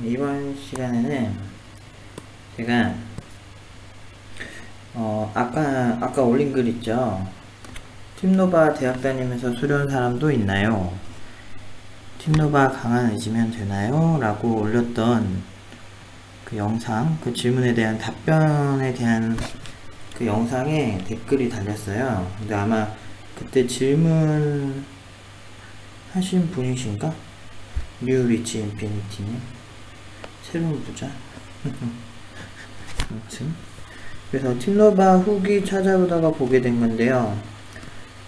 이번 시간에는 제가 아까 올린 글 있죠. 팀노바 대학 다니면서 수료한 사람도 있나요? 팀노바 강한 의지면 되나요? 라고 올렸던 그 영상, 그 질문에 대한 답변에 대한 그 영상에 댓글이 달렸어요. 근데 아마 그때 질문 하신 분이신가? 뉴 리치 인피니티님, 새로운 부자. 아무튼 그래서 팀노바 후기 찾아보다가 보게 된 건데요.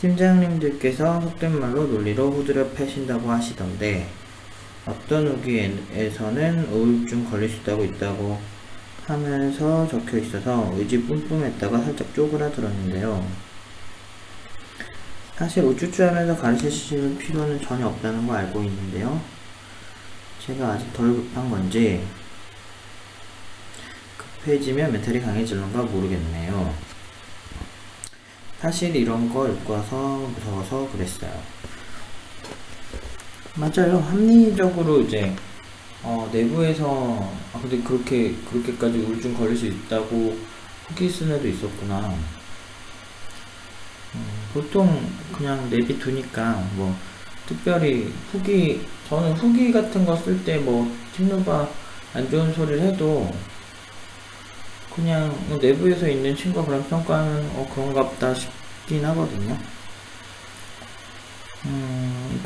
팀장님들께서 속된 말로 논리로 후드려 패신다고 하시던데, 어떤 후기에서는 우울증 걸릴 수 있다고 하면서 적혀 있어서 의지 뿜뿜했다가 살짝 쪼그라들었는데요. 사실 우쭈쭈 하면서 가르치실 필요는 전혀 없다는 거 알고 있는데요. 제가 아직 덜 급한 건지 급해지면 멘탈이 강해질런가 모르겠네요. 사실 이런 거 읽고 와서 무서워서 그랬어요. 맞아요. 합리적으로 이제 내부에서 근데 그렇게까지 우울증 걸릴 수 있다고 후기 쓴 애도 있었구나. 보통 그냥 내비두니까 뭐 특별히 저는 후기 같은 거 쓸 때 뭐 팀노바 안 좋은 소리를 해도 그냥 뭐 내부에서 있는 친구가 그런 평가는 그런가 보다 싶긴 하거든요.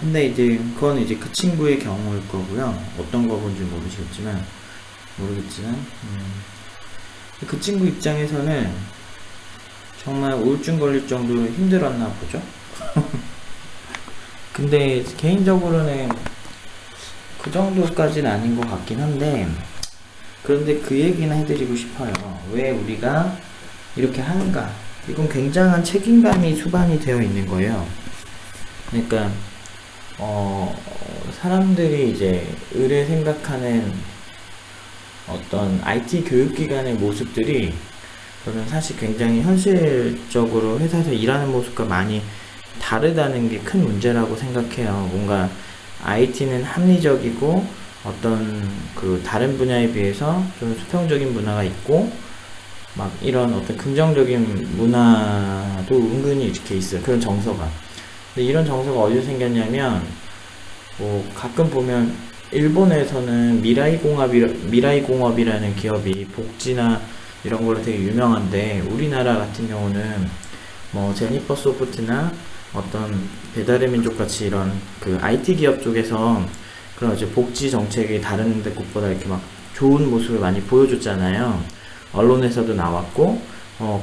근데 이제 그건 이제 그 친구의 경우일 거고요. 어떤 거 본지 모르겠지만 그 친구 입장에서는 정말 우울증 걸릴 정도로 힘들었나 보죠. 근데 개인적으로는 그 정도까지는 아닌 것 같긴 한데, 그런데 그 얘기는 해드리고 싶어요. 왜 우리가 이렇게 하는가? 이건 굉장한 책임감이 수반이 되어 있는 거예요. 그러니까 사람들이 이제 의뢰 생각하는 어떤 IT 교육기관의 모습들이 저는 사실 굉장히 현실적으로 회사에서 일하는 모습과 많이 다르다는 게 큰 문제라고 생각해요. 뭔가 IT는 합리적이고 어떤 그 다른 분야에 비해서 좀 수평적인 문화가 있고 막 이런 어떤 긍정적인 문화도 은근히 이렇게 있어요. 그런 정서가. 근데 이런 정서가 어디서 생겼냐면 뭐 가끔 보면 일본에서는 미라이공업이라는 기업이 복지나 이런 걸로 되게 유명한데, 우리나라 같은 경우는 뭐 제니퍼 소프트나 어떤 배달의 민족 같이 이런 그 IT 기업 쪽에서 그런 이제 복지 정책이 다른 데 곳보다 이렇게 막 좋은 모습을 많이 보여줬잖아요. 언론에서도 나왔고,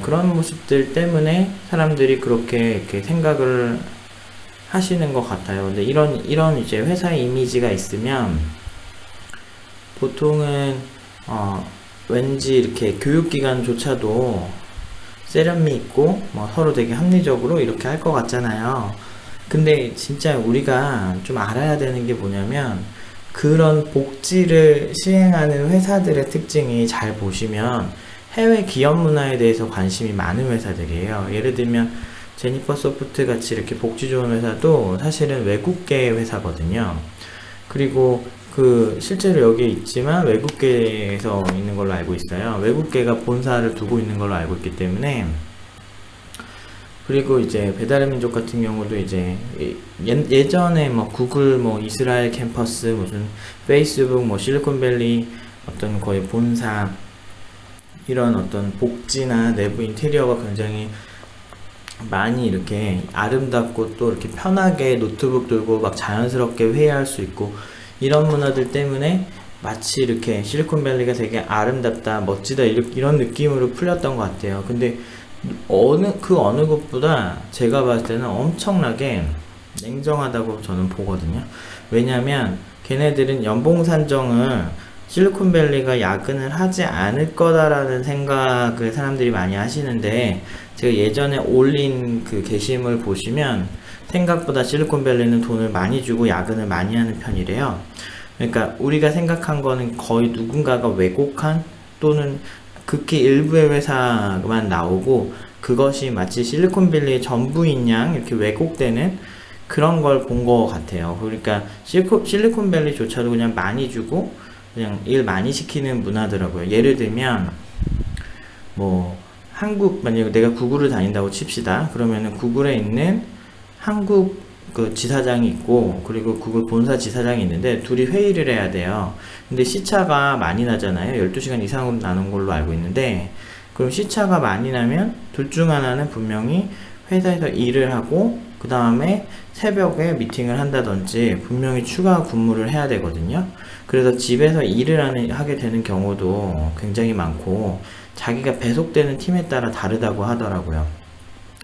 그런 모습들 때문에 사람들이 그렇게 이렇게 생각을 하시는 것 같아요. 근데 이런 이제 회사의 이미지가 있으면 보통은 왠지 이렇게 교육기관조차도 세련미 있고 뭐 서로 되게 합리적으로 이렇게 할 것 같잖아요. 근데 진짜 우리가 좀 알아야 되는 게 뭐냐면, 그런 복지를 시행하는 회사들의 특징이 잘 보시면 해외 기업 문화에 대해서 관심이 많은 회사들이에요. 예를 들면 제니퍼 소프트 같이 이렇게 복지 좋은 회사도 사실은 외국계 회사거든요. 그리고 실제로 여기에 있지만 외국계에서 있는 걸로 알고 있어요. 외국계가 본사를 두고 있는 걸로 알고 있기 때문에. 그리고 이제 배달의 민족 같은 경우도 이제 예전에 뭐 구글 뭐 이스라엘 캠퍼스, 무슨 페이스북 뭐 실리콘밸리 어떤 거의 본사, 이런 어떤 복지나 내부 인테리어가 굉장히 많이 이렇게 아름답고 또 이렇게 편하게 노트북 들고 막 자연스럽게 회의할 수 있고, 이런 문화들 때문에 마치 이렇게 실리콘밸리가 되게 아름답다, 멋지다 이런 느낌으로 풀렸던 것 같아요. 근데 어느 것보다 제가 봤을 때는 엄청나게 냉정하다고 저는 보거든요. 왜냐면 걔네들은 연봉 산정을 실리콘밸리가 야근을 하지 않을 거다라는 생각을 사람들이 많이 하시는데, 제가 예전에 올린 그 게시물 보시면 생각보다 실리콘밸리는 돈을 많이 주고 야근을 많이 하는 편이래요. 그러니까 우리가 생각한 거는 거의 누군가가 왜곡한, 또는 극히 일부의 회사만 나오고 그것이 마치 실리콘밸리의 전부인 양 이렇게 왜곡되는 그런 걸 본 것 같아요. 그러니까 실리콘밸리조차도 그냥 많이 주고 그냥 일 많이 시키는 문화더라고요. 예를 들면 뭐 한국, 만약에 내가 구글을 다닌다고 칩시다. 그러면은 구글에 있는 한국 그 지사장이 있고, 그리고 구글 본사 지사장이 있는데 둘이 회의를 해야 돼요. 근데 시차가 많이 나잖아요. 12시간 이상으로 나눈 걸로 알고 있는데, 그럼 시차가 많이 나면 둘 중 하나는 분명히 회사에서 일을 하고 그 다음에 새벽에 미팅을 한다든지 분명히 추가 근무를 해야 되거든요. 그래서 집에서 일을 하게 되는 경우도 굉장히 많고, 자기가 배속되는 팀에 따라 다르다고 하더라고요.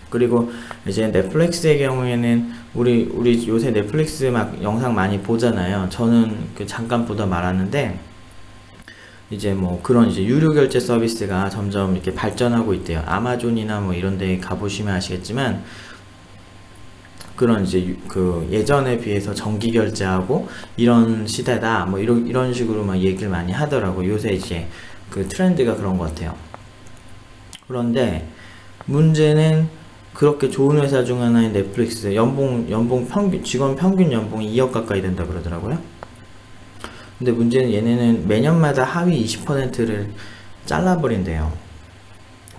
그리고 이제 넷플릭스의 경우에는 우리 요새 넷플릭스 막 영상 많이 보잖아요. 저는 그 잠깐 보다 말았는데, 이제 뭐 그런 이제 유료 결제 서비스가 점점 이렇게 발전하고 있대요. 아마존이나 뭐 이런 데 가보시면 아시겠지만, 그런 이제 그 예전에 비해서 정기 결제하고 이런 시대다 뭐 이런 식으로 막 얘기를 많이 하더라고. 요새 이제 그 트렌드가 그런 것 같아요. 그런데 문제는, 그렇게 좋은 회사 중 하나인 넷플릭스 연봉 평균, 직원 평균 연봉이 2억 가까이 된다 그러더라고요. 근데 문제는 얘네는 매년마다 하위 20%를 잘라버린대요.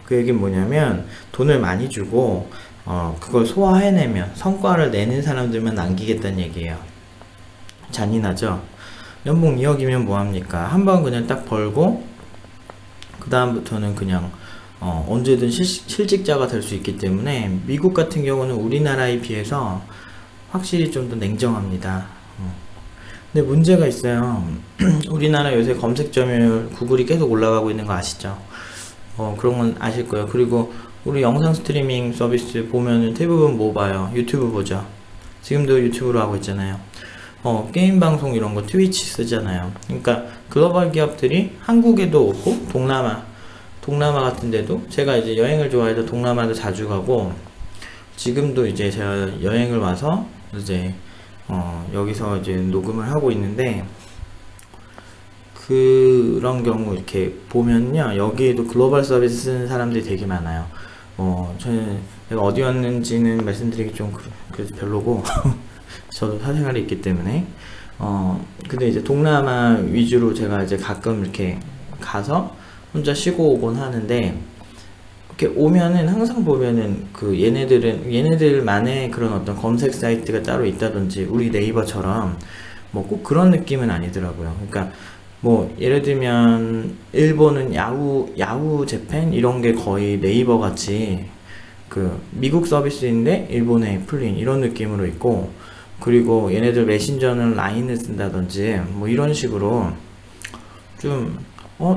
그 얘기는 뭐냐면, 돈을 많이 주고 그걸 소화해내면, 성과를 내는 사람들만 남기겠다는 얘기예요. 잔인하죠? 연봉 2억이면 뭐합니까? 한번 그냥 딱 벌고 그 다음부터는 그냥 언제든 실직자가 될 수 있기 때문에, 미국 같은 경우는 우리나라에 비해서 확실히 좀 더 냉정합니다. 근데 문제가 있어요. 우리나라 요새 검색 점유율 구글이 계속 올라가고 있는 거 아시죠? 그런 건 아실 거예요. 그리고 우리 영상 스트리밍 서비스 보면은 대부분 뭐 봐요? 유튜브 보죠. 지금도 유튜브로 하고 있잖아요. 게임 방송 이런 거 트위치 쓰잖아요. 그러니까 글로벌 기업들이 한국에도 오고, 동남아 같은 데도, 제가 이제 여행을 좋아해서 동남아도 자주 가고, 지금도 이제 제가 여행을 와서 이제 여기서 이제 녹음을 하고 있는데, 그런 경우 이렇게 보면요, 여기에도 글로벌 서비스 쓰는 사람들이 되게 많아요. 저는 내가 어디 왔는지는 말씀드리기 좀 그래서 별로고 저도 사생활이 있기 때문에. 근데 이제 동남아 위주로 제가 이제 가끔 이렇게 가서 혼자 쉬고 오곤 하는데, 이렇게 오면은 항상 보면은 그 얘네들만의 그런 어떤 검색 사이트가 따로 있다든지, 우리 네이버처럼 뭐 꼭 그런 느낌은 아니더라고요. 그러니까 뭐 예를 들면 일본은 야후 재팬 이런 게 거의 네이버 같이 그 미국 서비스인데 일본에 풀린 이런 느낌으로 있고, 그리고 얘네들 메신저는 라인을 쓴다든지 뭐 이런 식으로 좀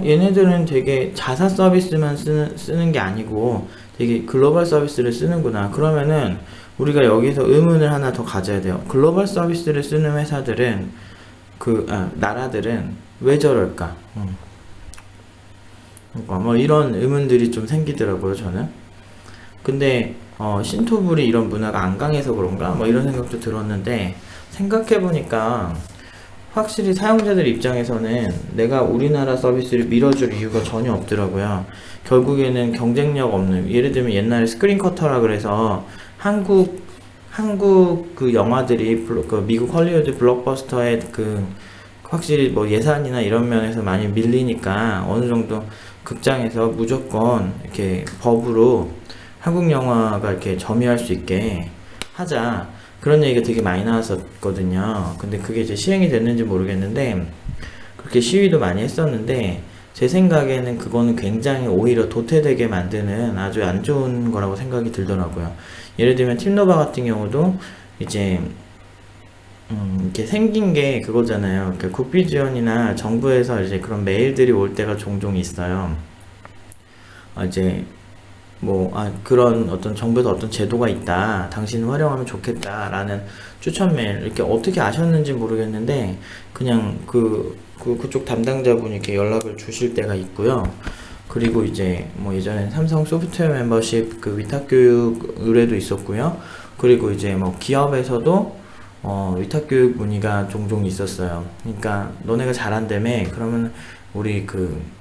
얘네들은 되게 자사 서비스만 쓰는 게 아니고 되게 글로벌 서비스를 쓰는구나. 그러면은 우리가 여기서 의문을 하나 더 가져야 돼요. 글로벌 서비스를 쓰는 회사들은 나라들은 왜 저럴까? 그러니까 뭐 이런 의문들이 좀 생기더라고요, 저는. 근데 신토불이 이런 문화가 안 강해서 그런가? 뭐 이런 생각도 들었는데, 생각해보니까 확실히 사용자들 입장에서는 내가 우리나라 서비스를 밀어줄 이유가 전혀 없더라고요. 결국에는 경쟁력 없는, 예를 들면 옛날에 스크린커터라 그래서 한국 그 영화들이 그 미국 헐리우드 블록버스터에 확실히 뭐 예산이나 이런 면에서 많이 밀리니까 어느 정도 극장에서 무조건 이렇게 법으로 한국 영화가 이렇게 점유할 수 있게 하자, 그런 얘기가 되게 많이 나왔었거든요. 근데 그게 이제 시행이 됐는지 모르겠는데, 그렇게 시위도 많이 했었는데, 제 생각에는 그거는 굉장히 오히려 도태되게 만드는 아주 안 좋은 거라고 생각이 들더라고요. 예를 들면 팀노바 같은 경우도 이제 이렇게 생긴 게 그거잖아요. 그러니까 국비 지원이나 정부에서 이제 그런 메일들이 올 때가 종종 있어요. 이제 그런 어떤 정부에서 어떤 제도가 있다, 당신은 활용하면 좋겠다 라는 추천 메일, 이렇게 어떻게 아셨는지 모르겠는데 그냥 그쪽 담당자분이 이렇게 연락을 주실 때가 있고요. 그리고 이제 뭐 예전엔 삼성 소프트웨어 멤버십 그 위탁 교육 의뢰도 있었고요. 그리고 이제 뭐 기업에서도 위탁 교육 문의가 종종 있었어요. 그러니까 너네가 잘한다며, 그러면 우리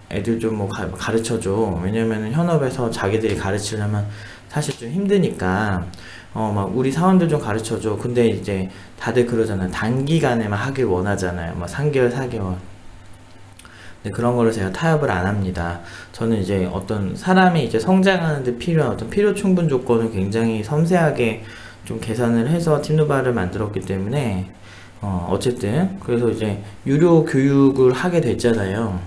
애들 좀 뭐 가르쳐줘. 왜냐면은 현업에서 자기들이 가르치려면 사실 좀 힘드니까 막 우리 사원들 좀 가르쳐줘. 근데 이제 다들 그러잖아요. 단기간에만 하길 원하잖아요. 막 3개월 4개월. 그런 거를 제가 타협을 안 합니다. 저는 이제 어떤 사람이 이제 성장하는데 필요한 어떤 필요 충분 조건을 굉장히 섬세하게 좀 계산을 해서 팀누바를 만들었기 때문에 어쨌든 그래서 이제 유료 교육을 하게 됐잖아요.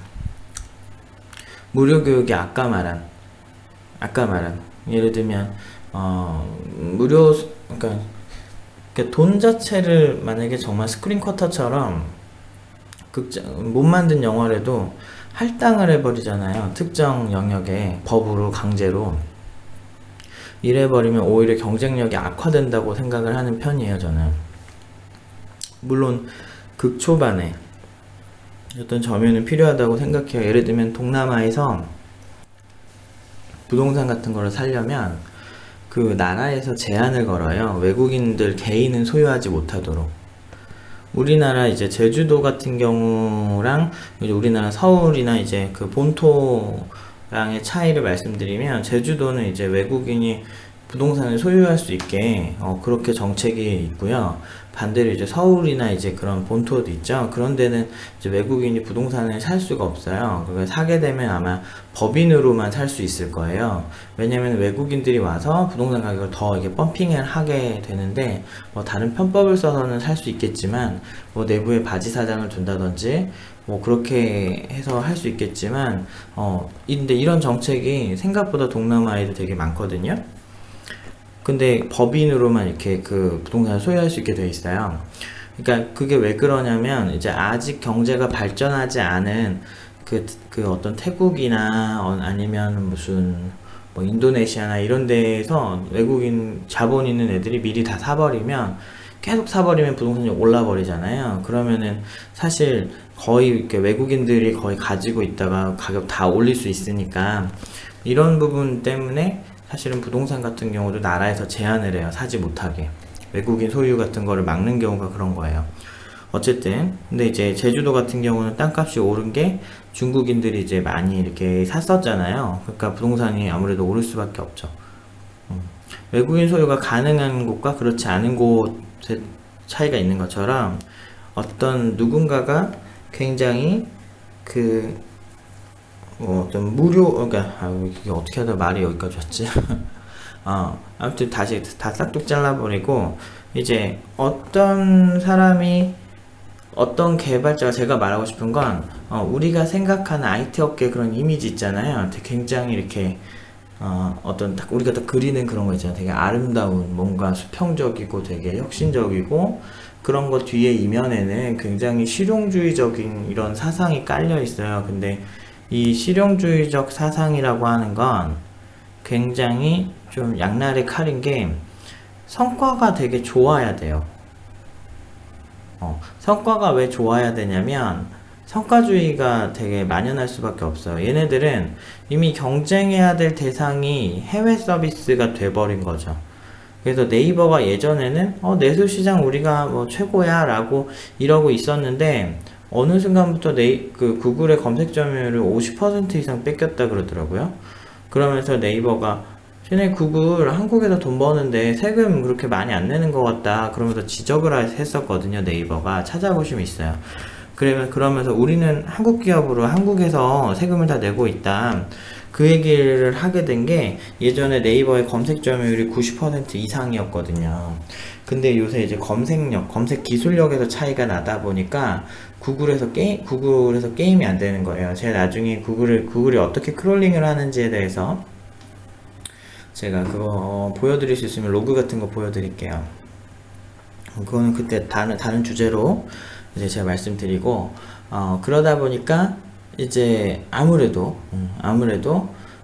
무료 교육이 아까 말한 예를 들면 무료 그러니까 돈 자체를 만약에 정말 스크린 쿼터처럼 못 만든 영화라도 할당을 해버리잖아요. 특정 영역에 법으로 강제로 이래버리면 오히려 경쟁력이 악화된다고 생각을 하는 편이에요, 저는. 물론 극 초반에 어떤 점유는 필요하다고 생각해요. 예를 들면 동남아에서 부동산 같은 거를 살려면 그 나라에서 제한을 걸어요. 외국인들 개인은 소유하지 못하도록. 우리나라 이제 제주도 같은 경우랑 이제 우리나라 서울이나 이제 그 본토랑의 차이를 말씀드리면, 제주도는 이제 외국인이 부동산을 소유할 수 있게 그렇게 정책이 있고요. 반대로 이제 서울이나 이제 그런 본토도 있죠. 그런 데는 이제 외국인이 부동산을 살 수가 없어요. 그걸 사게 되면 아마 법인으로만 살 수 있을 거예요. 왜냐면 외국인들이 와서 부동산 가격을 더 이게 펌핑을 하게 되는데, 뭐 다른 편법을 써서는 살 수 있겠지만, 뭐 내부에 바지 사장을 둔다든지 뭐 그렇게 해서 할 수 있겠지만, 근데 이런 정책이 생각보다 동남아에도 되게 많거든요. 근데 법인으로만 이렇게 그 부동산을 소유할 수 있게 돼 있어요. 그러니까 그게 왜 그러냐면, 이제 아직 경제가 발전하지 않은 그 어떤 태국이나 아니면 무슨 뭐 인도네시아나 이런 데에서 외국인 자본 있는 애들이 미리 다 사버리면, 계속 사버리면 부동산이 올라버리잖아요. 그러면은 사실 거의 이렇게 외국인들이 거의 가지고 있다가 가격 다 올릴 수 있으니까, 이런 부분 때문에 사실은 부동산 같은 경우도 나라에서 제한을 해요. 사지 못하게. 외국인 소유 같은 거를 막는 경우가 그런 거예요. 어쨌든 근데 이제 제주도 같은 경우는 땅값이 오른 게 중국인들이 이제 많이 이렇게 샀었잖아요. 그러니까 부동산이 아무래도 오를 수밖에 없죠. 외국인 소유가 가능한 곳과 그렇지 않은 곳의 차이가 있는 것처럼, 어떤 누군가가 굉장히 어떤 그러니까 이게 어떻게 하다 말이 여기까지 왔지? 아무튼 다시 다 싹둑 잘라버리고, 이제 어떤 사람이, 어떤 개발자가, 제가 말하고 싶은 건 우리가 생각하는 IT 업계 그런 이미지 있잖아요. 굉장히 이렇게 우리가 딱 그리는 그런 거 있잖아요. 되게 아름다운, 뭔가 수평적이고 되게 혁신적이고, 그런 거 뒤에 이면에는 굉장히 실용주의적인 이런 사상이 깔려 있어요. 근데 이 실용주의적 사상이라고 하는 건 굉장히 좀 양날의 칼인 게, 성과가 되게 좋아야 돼요. 성과가 왜 좋아야 되냐면, 성과주의가 되게 만연할 수밖에 없어요. 얘네들은 이미 경쟁해야 될 대상이 해외 서비스가 돼버린 거죠. 그래서 네이버가 예전에는 내수시장 우리가 뭐 최고야 라고 이러고 있었는데, 어느 순간부터 구글의 검색 점유율을 50% 이상 뺏겼다 그러더라고요. 그러면서 네이버가 쟤네 구글 한국에서 돈 버는데 세금 그렇게 많이 안 내는 것 같다 그러면서 지적을 했었거든요. 네이버가 찾아보시면 있어요. 그러면서 우리는 한국 기업으로 한국에서 세금을 다 내고 있다, 그 얘기를 하게 된 게, 예전에 네이버의 검색 점유율이 90% 이상이었거든요. 근데 요새 이제 검색 기술력에서 차이가 나다 보니까 구글에서 게임이 안 되는 거예요. 제가 나중에 구글이 어떻게 크롤링을 하는지에 대해서 제가 그거 보여드릴 수 있으면 로그 같은 거 보여드릴게요. 그거는 그때 다른 주제로 이제 제가 말씀드리고, 그러다 보니까 이제 아무래도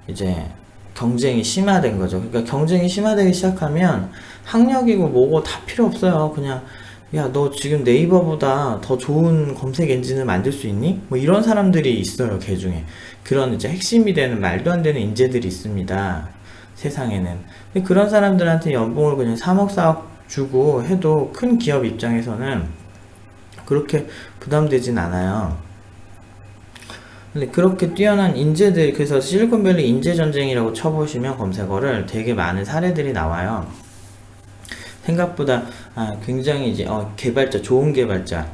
이제 경쟁이 심화된 거죠. 그러니까 경쟁이 심화되기 시작하면 학력이고 뭐고 다 필요 없어요. 그냥 야, 너 지금 네이버보다 더 좋은 검색 엔진을 만들 수 있니? 뭐 이런 사람들이 있어요, 개 중에. 그런 이제 핵심이 되는 말도 안 되는 인재들이 있습니다, 세상에는. 근데 그런 사람들한테 연봉을 그냥 3억 4억 주고 해도 큰 기업 입장에서는 그렇게 부담되진 않아요. 근데 그렇게 뛰어난 인재들, 그래서 실리콘밸리 인재전쟁이라고 쳐보시면 검색어를 되게 많은 사례들이 나와요. 생각보다 굉장히 이제 좋은 개발자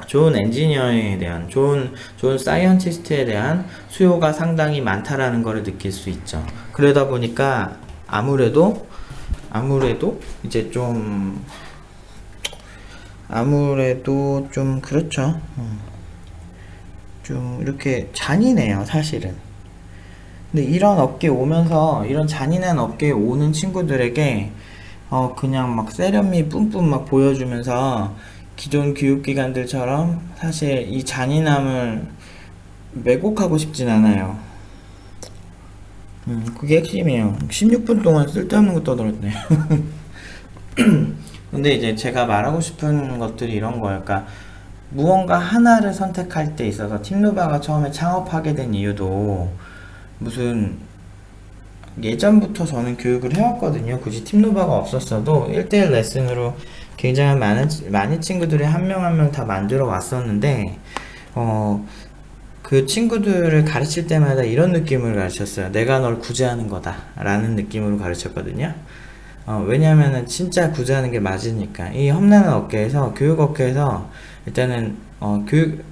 좋은 엔지니어에 대한, 좋은 사이언티스트에 대한 수요가 상당히 많다라는 것을 느낄 수 있죠. 그러다 보니까 아무래도 이제 아무래도 좀 그렇죠. 좀 이렇게 잔인해요, 사실은. 근데 이런 업계에 오면서, 이런 잔인한 업계에 오는 친구들에게 그냥 막 세련미 뿜뿜 막 보여주면서 기존 교육기관들처럼 사실 이 잔인함을 왜곡하고 싶진 않아요. 그게 핵심이에요. 16분 동안 쓸데없는 거 떠들었네. 근데 이제 제가 말하고 싶은 것들이 이런 거예요. 그러니까 무언가 하나를 선택할 때 있어서 팀노바가 처음에 창업하게 된 이유도 무슨 예전부터 저는 교육을 해왔거든요. 굳이 팀노바가 없었어도 1대1 레슨으로 굉장히 많은 친구들이 한 명 한 명 다 만들어 왔었는데 그 친구들을 가르칠 때마다 이런 느낌을 가르쳤어요. 내가 널 구제하는 거다 라는 느낌으로 가르쳤거든요. 왜냐면은 진짜 구제하는 게 맞으니까. 이 험난한 업계에서, 교육 업계에서 일단은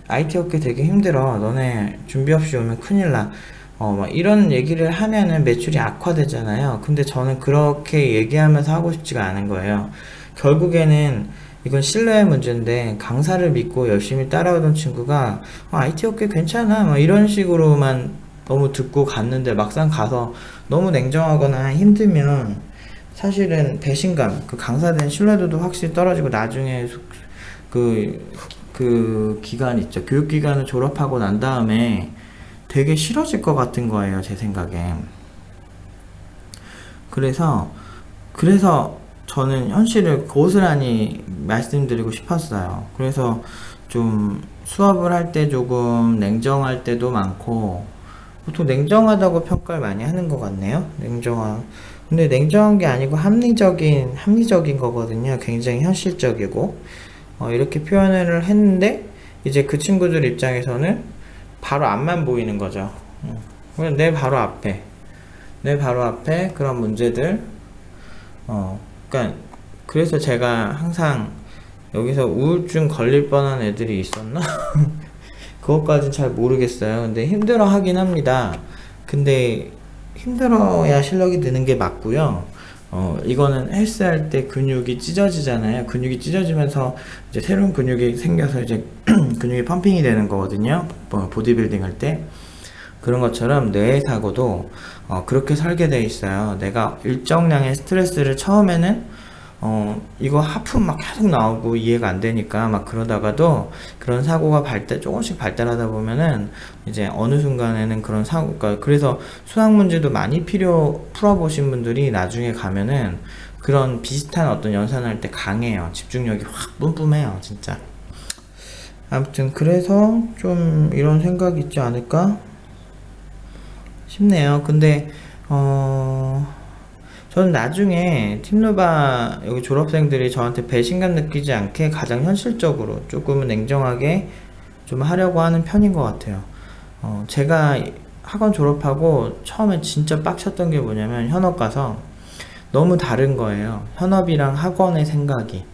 IT 업계 되게 힘들어, 너네 준비 없이 오면 큰일 나, 막 이런 얘기를 하면은 매출이 악화되잖아요. 근데 저는 그렇게 얘기하면서 하고 싶지가 않은 거예요. 결국에는 이건 신뢰의 문제인데, 강사를 믿고 열심히 따라오던 친구가 IT 업계 괜찮아 막 이런 식으로만 너무 듣고 갔는데, 막상 가서 너무 냉정하거나 힘들면 사실은 배신감, 그 강사에 대한 신뢰도도 확실히 떨어지고, 나중에 그 기간 있죠, 교육기간을 졸업하고 난 다음에 되게 싫어질 것 같은 거예요, 제 생각에. 그래서 저는 현실을 고스란히 말씀드리고 싶었어요. 그래서 좀 수업을 할 때 조금 냉정할 때도 많고, 보통 냉정하다고 평가를 많이 하는 것 같네요. 근데 냉정한 게 아니고 합리적인 거거든요. 굉장히 현실적이고. 이렇게 표현을 했는데, 이제 그 친구들 입장에서는 바로 앞만 보이는 거죠. 그냥 내 바로 앞에 그런 문제들. 그러니까 그래서 제가 항상 여기서 우울증 걸릴 뻔한 애들이 있었나? 그것까진 잘 모르겠어요. 근데 힘들어 하긴 합니다. 근데 힘들어야 실력이 느는 게 맞고요. 이거는 헬스할 때 근육이 찢어지잖아요. 근육이 찢어지면서 이제 새로운 근육이 생겨서 이제 근육이 펌핑이 되는 거거든요. 보디빌딩 할 때. 그런 것처럼 뇌의 사고도 그렇게 설계되어 있어요. 내가 일정량의 스트레스를 처음에는 이거 하품 막 계속 나오고 이해가 안 되니까 막 그러다가도, 그런 사고가 조금씩 발달하다 보면은 이제 어느 순간에는 그런 사고가, 그래서 수학 문제도 많이 풀어보신 분들이 나중에 가면은 그런 비슷한 어떤 연산할 때 강해요. 집중력이 확 뿜뿜해요, 진짜. 아무튼 그래서 좀 이런 생각이 있지 않을까 싶네요. 근데 저는 나중에 팀노바 여기 졸업생들이 저한테 배신감 느끼지 않게 가장 현실적으로 조금은 냉정하게 좀 하려고 하는 편인 것 같아요. 제가 학원 졸업하고 처음에 진짜 빡쳤던 게 뭐냐면, 현업 가서 너무 다른 거예요. 현업이랑 학원의 생각이.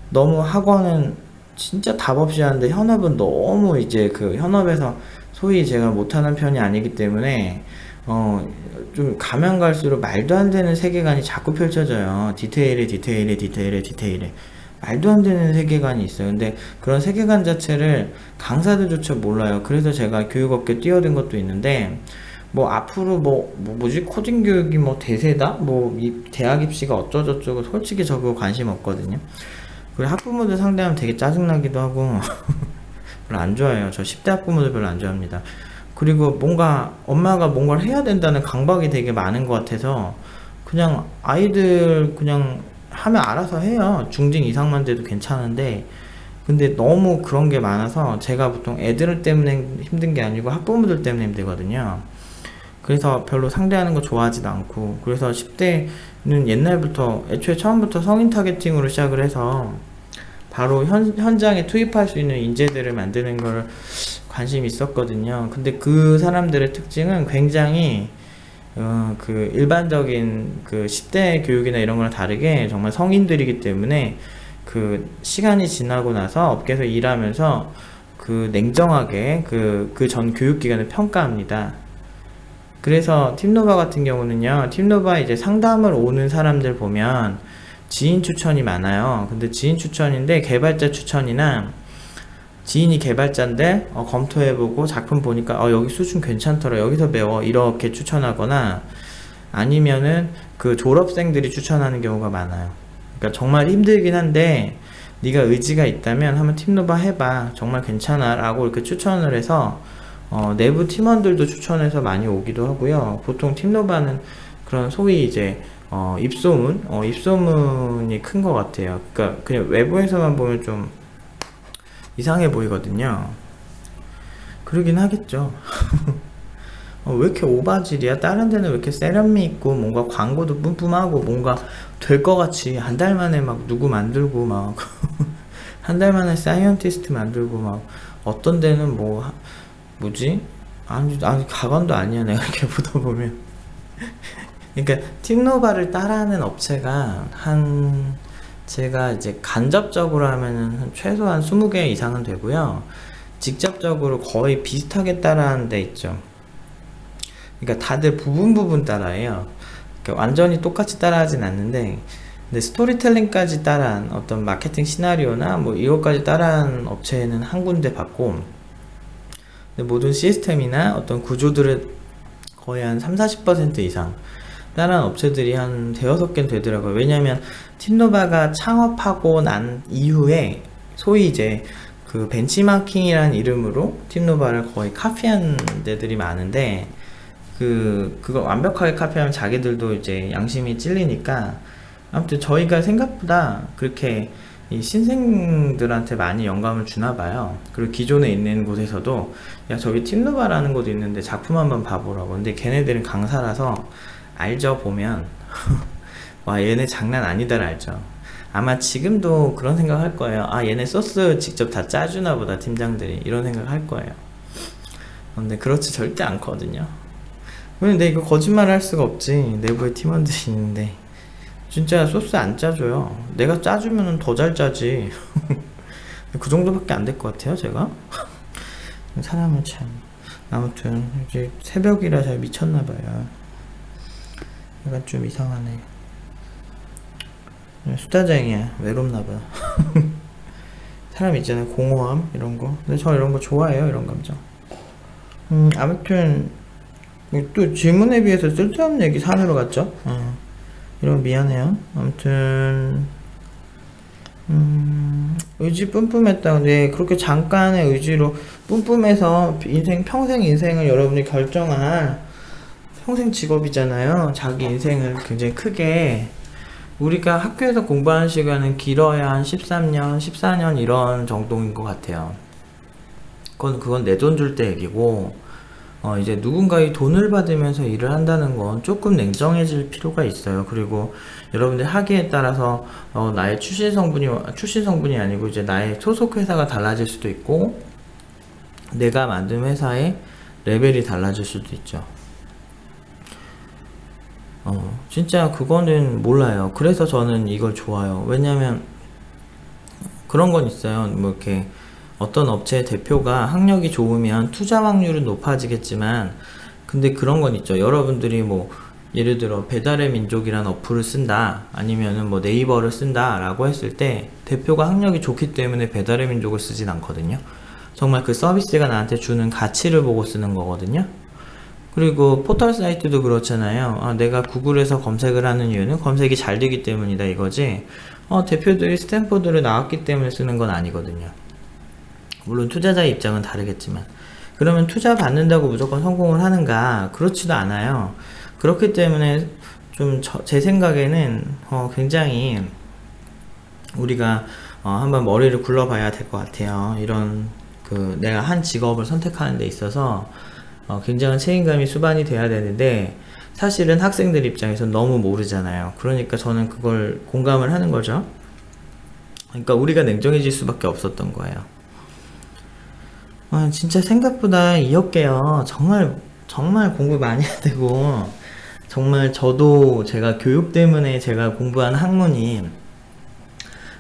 너무 학원은 진짜 답 없이 하는데, 현업은 너무 이제 그 현업에서 소위 제가 못하는 편이 아니기 때문에 좀 가면 갈수록 말도 안 되는 세계관이 자꾸 펼쳐져요. 디테일에 말도 안 되는 세계관이 있어요. 근데 그런 세계관 자체를 강사들조차 몰라요. 그래서 제가 교육업계 뛰어든 것도 있는데, 앞으로 뭐지 코딩 교육이 대세다, 이 대학 입시가 어쩌고저쩌고, 솔직히 저 그거 관심 없거든요. 그리고 학부모들 상대하면 되게 짜증나기도 하고 별로 안 좋아해요. 저 10대 학부모들 별로 안 좋아합니다. 그리고 엄마가 뭔가를 해야 된다는 강박이 되게 많은 것 같아서, 그냥 아이들 그냥 하면 알아서 해요. 중딩 이상만 돼도 괜찮은데, 근데 너무 그런 게 많아서 제가 보통 애들 때문에 힘든 게 아니고 학부모들 때문에 힘들거든요. 그래서 별로 상대하는 거 좋아하지도 않고, 그래서 10대는 옛날부터, 애초에 처음부터 성인 타겟팅으로 시작을 해서 바로 현장에 투입할 수 있는 인재들을 만드는 걸 관심이 있었거든요. 근데 그 사람들의 특징은 굉장히 그 일반적인 그 10대 교육이나 이런 거랑 다르게 정말 성인들이기 때문에, 그 시간이 지나고 나서 업계에서 일하면서 그 냉정하게 그 전 교육기관을 평가합니다. 그래서 팀노바 같은 경우는요, 팀노바 이제 상담을 오는 사람들 보면 지인 추천이 많아요. 근데 지인 추천인데 개발자 추천이나 지인이 개발자인데 검토해보고 작품 보니까 여기 수준 괜찮더라, 여기서 배워, 이렇게 추천하거나 아니면은 그 졸업생들이 추천하는 경우가 많아요. 그러니까 정말 힘들긴 한데 네가 의지가 있다면 한번 팀노바 해봐, 정말 괜찮아 라고 이렇게 추천을 해서 내부 팀원들도 추천해서 많이 오기도 하고요. 보통 팀노바는 그런 소위 이제 입소문이 큰 것 같아요. 그러니까 그냥 외부에서만 보면 좀 이상해 보이거든요. 그러긴 하겠죠. 왜 이렇게 오바질이야? 다른 데는 왜 이렇게 세련미 있고 뭔가 광고도 뿜뿜하고 뭔가 될 것 같이 한 달 만에 막 누구 만들고 막 한 달 만에 사이언티스트 만들고 막 어떤 데는 뭐지? 아니 가관도 아니야, 내가 이렇게 보다 보면. 그러니까 팀노바를 따라하는 업체가 제가 이제 간접적으로 하면은 최소한 20개 이상은 되고요. 직접적으로 거의 비슷하게 따라하는 데 있죠. 그러니까 다들 부분 따라해요. 그러니까 완전히 똑같이 따라하진 않는데, 근데 스토리텔링까지 따라한 어떤 마케팅 시나리오나 뭐 이것까지 따라한 업체는 한 군데 봤고, 근데 모든 시스템이나 어떤 구조들을 거의 한 30-40% 이상 따라한 업체들이 한 대여섯 개는 되더라고요. 왜냐면 팀노바가 창업하고 난 이후에 소위 이제 그 벤치마킹이라는 이름으로 팀노바를 거의 카피한 데들이 많은데, 그거 완벽하게 카피하면 자기들도 이제 양심이 찔리니까, 아무튼 저희가 생각보다 그렇게 이 신생들한테 많이 영감을 주나 봐요. 그리고 기존에 있는 곳에서도 야, 저기 팀노바라는 곳도 있는데 작품 한번 봐보라고. 근데 걔네들은 강사라서 알죠, 보면. 와, 얘네 장난 아니다를 알죠. 아마 지금도 그런 생각 할 거예요. 아, 얘네 소스 직접 다 짜주나 보다, 팀장들이. 이런 생각 할 거예요. 근데 그렇지 절대 않거든요. 근데 이거 거짓말 할 수가 없지. 내부에 팀원들이 있는데 진짜 소스 안 짜줘요. 내가 짜주면 더 잘 짜지. 그 정도밖에 안 될 것 같아요, 제가. 사람은 참. 아무튼 이제 새벽이라 잘 미쳤나봐요. 약간 좀 이상하네. 수다쟁이야. 외롭나봐요. 사람 있잖아요, 공허함 이런거. 근데 저 이런거 좋아해요, 이런 감정. 아무튼 또 질문에 비해서 쓸데없는 얘기 산으로 갔죠. 이러면 미안해요. 아무튼 의지 뿜뿜했다. 근데 그렇게 잠깐의 의지로 뿜뿜해서 평생 인생을 여러분이 결정할 평생 직업이잖아요. 자기 인생을 굉장히 크게, 우리가 학교에서 공부하는 시간은 길어야 한 13년, 14년 이런 정도인 것 같아요. 그건 내 돈 줄 때 얘기고, 이제 누군가의 돈을 받으면서 일을 한다는 건 조금 냉정해질 필요가 있어요. 그리고 여러분들 학위에 따라서 나의 출신 성분이 아니고 이제 나의 소속 회사가 달라질 수도 있고, 내가 만든 회사의 레벨이 달라질 수도 있죠. 진짜 그거는 몰라요. 그래서 저는 이걸 좋아요. 왜냐면 그런 건 있어요. 뭐 이렇게 어떤 업체의 대표가 학력이 좋으면 투자 확률은 높아지겠지만, 근데 그런 건 있죠. 여러분들이 뭐 예를 들어 배달의 민족이라는 어플을 쓴다, 아니면은 뭐 네이버를 쓴다 라고 했을 때 대표가 학력이 좋기 때문에 배달의 민족을 쓰진 않거든요. 정말 그 서비스가 나한테 주는 가치를 보고 쓰는 거거든요. 그리고 포털 사이트도 그렇잖아요. 내가 구글에서 검색을 하는 이유는 검색이 잘 되기 때문이다 이거지, 대표들이 스탠포드를 나왔기 때문에 쓰는 건 아니거든요. 물론 투자자의 입장은 다르겠지만. 그러면 투자 받는다고 무조건 성공을 하는가? 그렇지도 않아요. 그렇기 때문에 좀 제 생각에는 굉장히 우리가 한번 머리를 굴러봐야 될 것 같아요. 이런 내가 한 직업을 선택하는 데 있어서 굉장한 책임감이 수반이 돼야 되는데, 사실은 학생들 입장에서 너무 모르잖아요. 그러니까 저는 그걸 공감을 하는 거죠. 그러니까 우리가 냉정해질 수밖에 없었던 거예요. 진짜 생각보다 이었게요. 정말 공부 많이 해야 되고, 정말 제가 교육 때문에 제가 공부한 학문이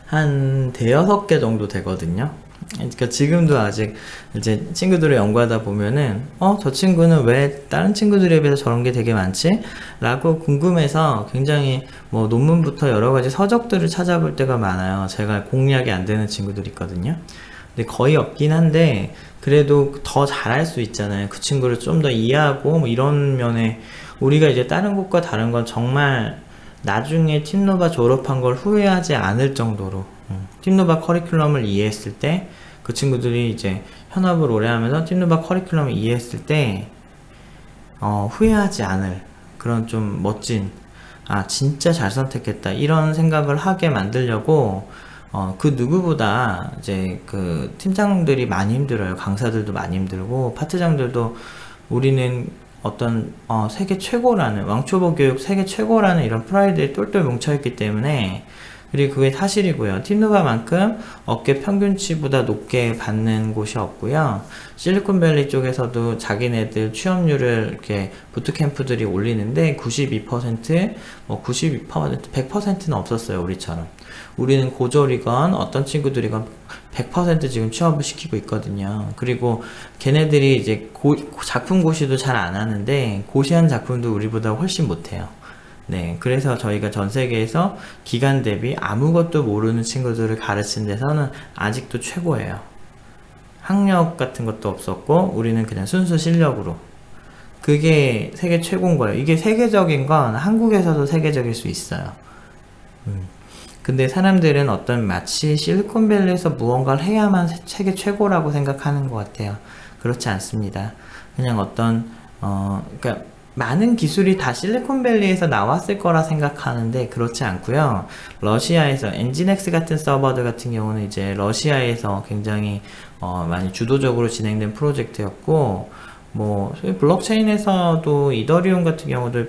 한 대여섯 개 정도 되거든요. 그러니까 지금도 아직 이제 친구들을 연구하다 보면은 저 친구는 왜 다른 친구들에 비해서 저런 게 되게 많지? 라고 궁금해서 굉장히 뭐 논문부터 여러 가지 서적들을 찾아볼 때가 많아요. 제가 공략이 안 되는 친구들이 있거든요. 근데 거의 없긴 한데 그래도 더 잘할 수 있잖아요. 그 친구를 좀 더 이해하고 뭐 이런 면에 우리가 이제 다른 곳과 다른 건 정말 나중에 팀노바 졸업한 걸 후회하지 않을 정도로 팀노바 커리큘럼을 이해했을 때 그 친구들이 이제 현업을 오래 하면서 팀노바 커리큘럼을 이해했을 때 후회하지 않을 그런 좀 멋진 진짜 잘 선택했다 이런 생각을 하게 만들려고 그 누구보다 이제 그 팀장들이 많이 힘들어요. 강사들도 많이 힘들고 파트장들도 우리는 어떤 세계 최고라는 왕초보 교육 세계 최고라는 이런 프라이드에 똘똘 뭉쳐있기 때문에 그리고 그게 사실이고요. 팀노바만큼 업계 평균치보다 높게 받는 곳이 없고요. 실리콘밸리 쪽에서도 자기네들 취업률을 이렇게 부트캠프들이 올리는데 92%, 100%는 없었어요. 우리처럼. 우리는 고졸이건 어떤 친구들이건 100% 지금 취업을 시키고 있거든요. 그리고 걔네들이 이제 작품 고시도 잘 안 하는데 고시한 작품도 우리보다 훨씬 못해요. 네, 그래서 저희가 전 세계에서 기간 대비 아무것도 모르는 친구들을 가르친 데서는 아직도 최고예요. 학력 같은 것도 없었고 우리는 그냥 순수 실력으로. 그게 세계 최고인 거예요. 이게 세계적인 건 한국에서도 세계적일 수 있어요. 근데 사람들은 마치 실리콘밸리에서 무언가를 해야만 세계 최고라고 생각하는 것 같아요. 그렇지 않습니다. 그냥 그러니까 많은 기술이 다 실리콘밸리에서 나왔을 거라 생각하는데 그렇지 않고요. 러시아에서 엔진엑스 같은 서버들 같은 경우는 이제 러시아에서 굉장히 많이 주도적으로 진행된 프로젝트였고 뭐 블록체인에서도 이더리움 같은 경우도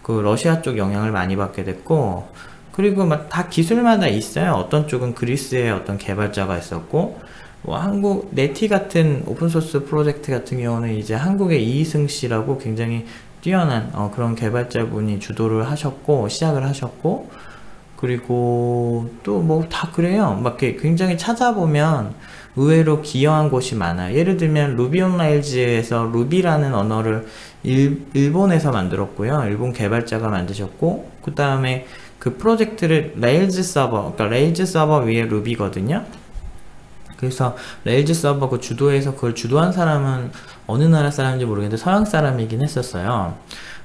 그 러시아 쪽 영향을 많이 받게 됐고 그리고 막 다 기술마다 있어요. 어떤 쪽은 그리스의 어떤 개발자가 있었고 뭐 한국 네티 같은 오픈소스 프로젝트 같은 경우는 이제 한국의 이희승 씨라고 굉장히 뛰어난 그런 개발자분이 주도를 하셨고 시작을 하셨고 그리고 또 뭐 다 그래요. 막 굉장히 찾아보면 의외로 기여한 곳이 많아요. 예를 들면 루비 온 레일즈에서 루비라는 언어를 일본에서 만들었고요. 일본 개발자가 만드셨고 그 다음에 그 프로젝트를 레일즈 서버, 그러니까 레일즈 서버 위에 루비거든요. 그래서 레일즈 서버 그 주도해서 그걸 주도한 사람은 어느 나라 사람인지 모르겠는데 서양 사람이긴 했었어요.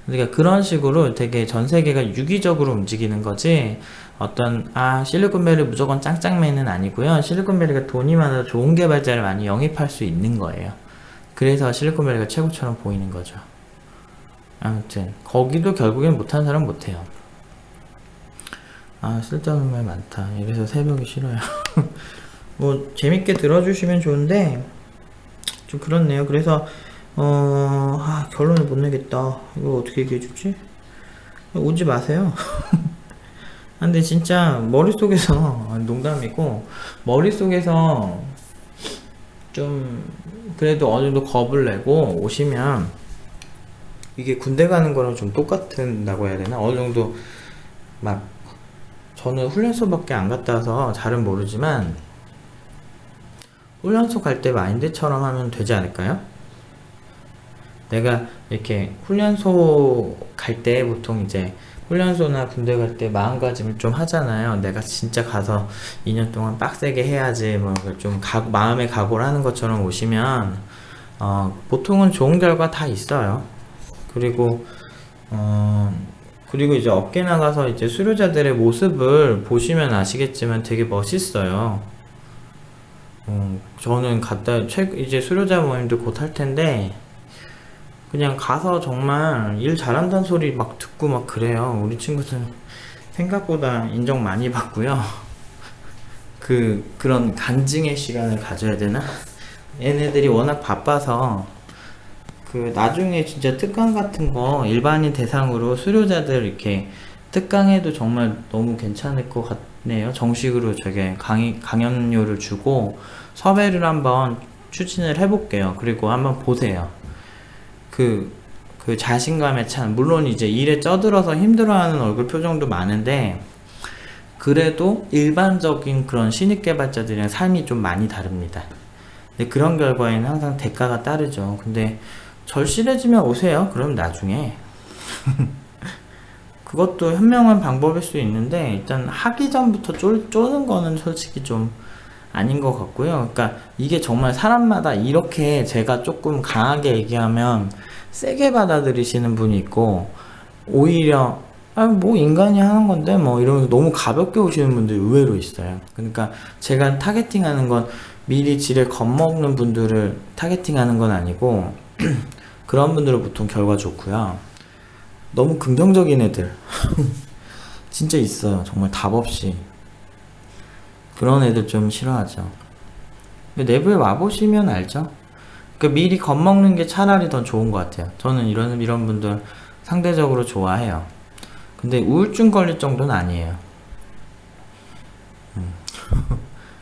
그러니까 그런 식으로 되게 전 세계가 유기적으로 움직이는 거지 실리콘밸리 무조건 짱짱맨은 아니고요. 실리콘밸리가 돈이 많아서 좋은 개발자를 많이 영입할 수 있는 거예요. 그래서 실리콘밸리가 최고처럼 보이는 거죠. 아무튼 거기도 결국엔 못한 사람 못해요. 쓸데없는 말 많다. 이래서 새벽이 싫어요. 뭐 재밌게 들어주시면 좋은데 좀 그렇네요. 그래서 결론을 못 내겠다. 이거 어떻게 얘기해주지? 오지 마세요. 근데 진짜 머릿속에서 농담이고 머릿속에서 좀 그래도 어느 정도 겁을 내고 오시면 이게 군대 가는 거랑 좀 똑같다고 해야 되나? 어느 정도 저는 훈련소밖에 안 갔다 와서 잘은 모르지만 훈련소 갈 때 마인드처럼 하면 되지 않을까요? 내가 이렇게 훈련소 갈 때 보통 이제 훈련소나 군대 갈 때 마음가짐을 좀 하잖아요. 내가 진짜 가서 2년 동안 빡세게 해야지 뭐 좀 마음의 각오를 하는 것처럼 오시면 보통은 좋은 결과 다 있어요. 그리고 이제 업계 나가서 이제 수료자들의 모습을 보시면 아시겠지만 되게 멋있어요. 저는 이제 수료자 모임도 곧 할 텐데, 그냥 가서 정말 일 잘한다는 소리 막 듣고 막 그래요. 우리 친구들 생각보다 인정 많이 받고요. 그런 간증의 시간을 가져야 되나? 얘네들이 워낙 바빠서, 나중에 진짜 특강 같은 거 일반인 대상으로 수료자들 이렇게 특강해도 정말 너무 괜찮을 것 같네요. 정식으로 저게 강연료를 주고 섭외를 한번 추진을 해볼게요. 그리고 한번 보세요. 그 자신감에 찬, 물론 이제 일에 쪄들어서 힘들어하는 얼굴 표정도 많은데, 그래도 일반적인 그런 신입 개발자들이랑 삶이 좀 많이 다릅니다. 근데 그런 결과에는 항상 대가가 따르죠. 근데 절실해지면 오세요. 그럼 나중에 그것도 현명한 방법일 수 있는데, 일단 하기 전부터 쪼는 거는 솔직히 좀 아닌 것 같고요. 그러니까 이게 정말 사람마다 이렇게 제가 조금 강하게 얘기하면 세게 받아들이시는 분이 있고, 오히려 아 뭐 인간이 하는 건데 뭐 이러면서 너무 가볍게 오시는 분들이 의외로 있어요. 그러니까 제가 타겟팅하는 건 미리 지레 겁먹는 분들을 타겟팅하는 건 아니고 그런 분들은 보통 결과 좋고요. 너무 긍정적인 애들 진짜 있어요. 정말 답 없이. 그런 애들 좀 싫어하죠. 근데 내부에 와보시면 알죠. 그러니까 미리 겁먹는 게 차라리 더 좋은 것 같아요. 저는 이런 분들 상대적으로 좋아해요. 근데 우울증 걸릴 정도는 아니에요.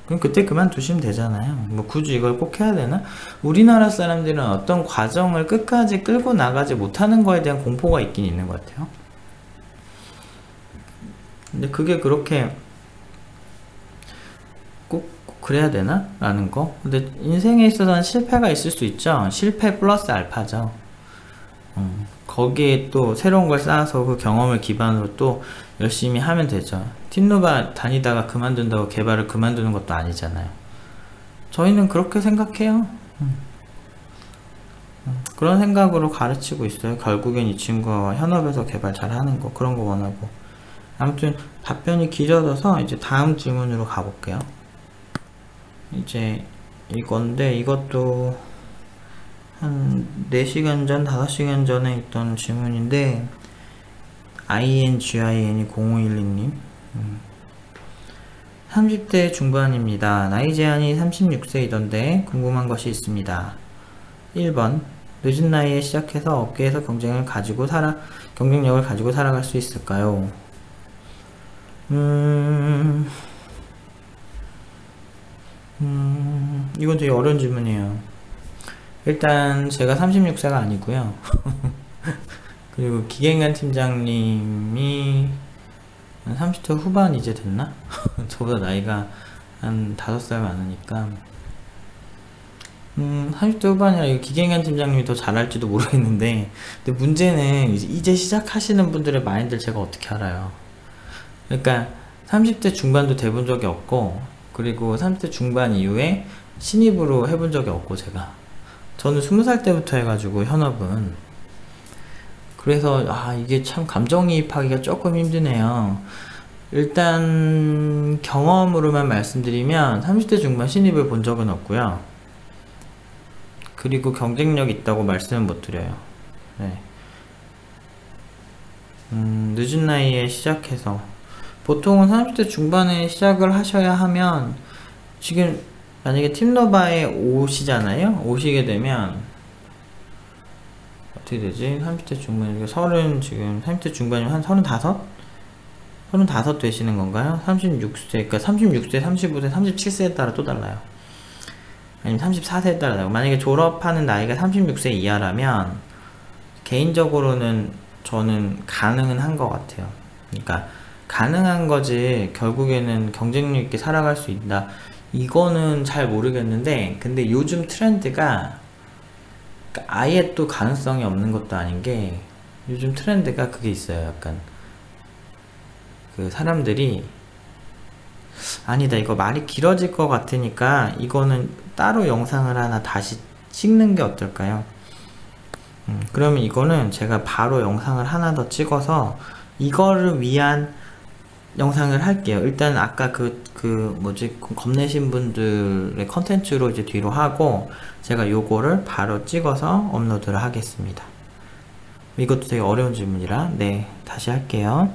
그럼 그때 그만두시면 되잖아요. 뭐 굳이 이걸 꼭 해야 되나? 우리나라 사람들은 어떤 과정을 끝까지 끌고 나가지 못하는 거에 대한 공포가 있긴 있는 것 같아요. 근데 그게 그렇게 꼭 그래야 되나? 라는 거. 근데 인생에 있어서는 실패가 있을 수 있죠. 실패 플러스 알파죠. 거기에 또 새로운 걸 쌓아서 그 경험을 기반으로 또 열심히 하면 되죠. 팀노바 다니다가 그만둔다고 개발을 그만두는 것도 아니잖아요. 저희는 그렇게 생각해요. 그런 생각으로 가르치고 있어요. 결국엔 이 친구가 현업에서 개발 잘하는 거, 그런 거 원하고. 아무튼 답변이 길어져서 이제 다음 질문으로 가볼게요. 이제 이건데, 이것도 한 4시간 전, 5시간 전에 있던 질문인데, INGIN0512님 30대 중반입니다. 나이 제한이 36세이던데 궁금한 것이 있습니다. 1번 늦은 나이에 시작해서 업계에서 경쟁력을 가지고 살아갈 수 있을까요? 이건 되게 어려운 질문이에요. 일단 제가 36세가 아니고요. 그리고 기계인간 팀장님이 한 30대 후반 이제 됐나? 저보다 나이가 한 5살 많으니까 30대 후반이라 기계인간 팀장님이 더 잘할지도 모르겠는데, 근데 문제는 이제 시작하시는 분들의 마인드를 제가 어떻게 알아요? 그러니까 30대 중반도 돼본 적이 없고, 그리고 30대 중반 이후에 신입으로 해본 적이 없고, 저는 20살 때부터 해가지고 현업은. 그래서 이게 참 감정이입하기가 조금 힘드네요. 일단 경험으로만 말씀드리면 30대 중반 신입을 본 적은 없고요. 그리고 경쟁력 있다고 말씀은 못 드려요. 네. 늦은 나이에 시작해서 보통은 30대 중반에 시작을 하셔야 하면, 지금 만약에 팀노바에 오시잖아요. 오시게 되면 어떻게 되지? 30대 중반, 지금 30대 중반이면 한 35? 35 되시는 건가요? 36세, 그러니까 36세, 35세, 37세에 따라 또 달라요. 아니면 34세에 따라 달라요. 만약에 졸업하는 나이가 36세 이하라면 개인적으로는 저는 가능은 한 것 같아요. 그러니까 가능한 거지 결국에는 경쟁력 있게 살아갈 수 있다, 이거는 잘 모르겠는데, 근데 요즘 트렌드가 아예 또 가능성이 없는 것도 아닌 게, 요즘 트렌드가 그게 있어요. 약간 그 사람들이 아니다, 이거 말이 길어질 것 같으니까 이거는 따로 영상을 하나 다시 찍는 게 어떨까요? 그러면 이거는 제가 바로 영상을 하나 더 찍어서 이거를 위한 영상을 할게요. 일단 아까 겁내신 분들의 컨텐츠로 이제 뒤로 하고, 제가 요거를 바로 찍어서 업로드를 하겠습니다. 이것도 되게 어려운 질문이라 다시 할게요.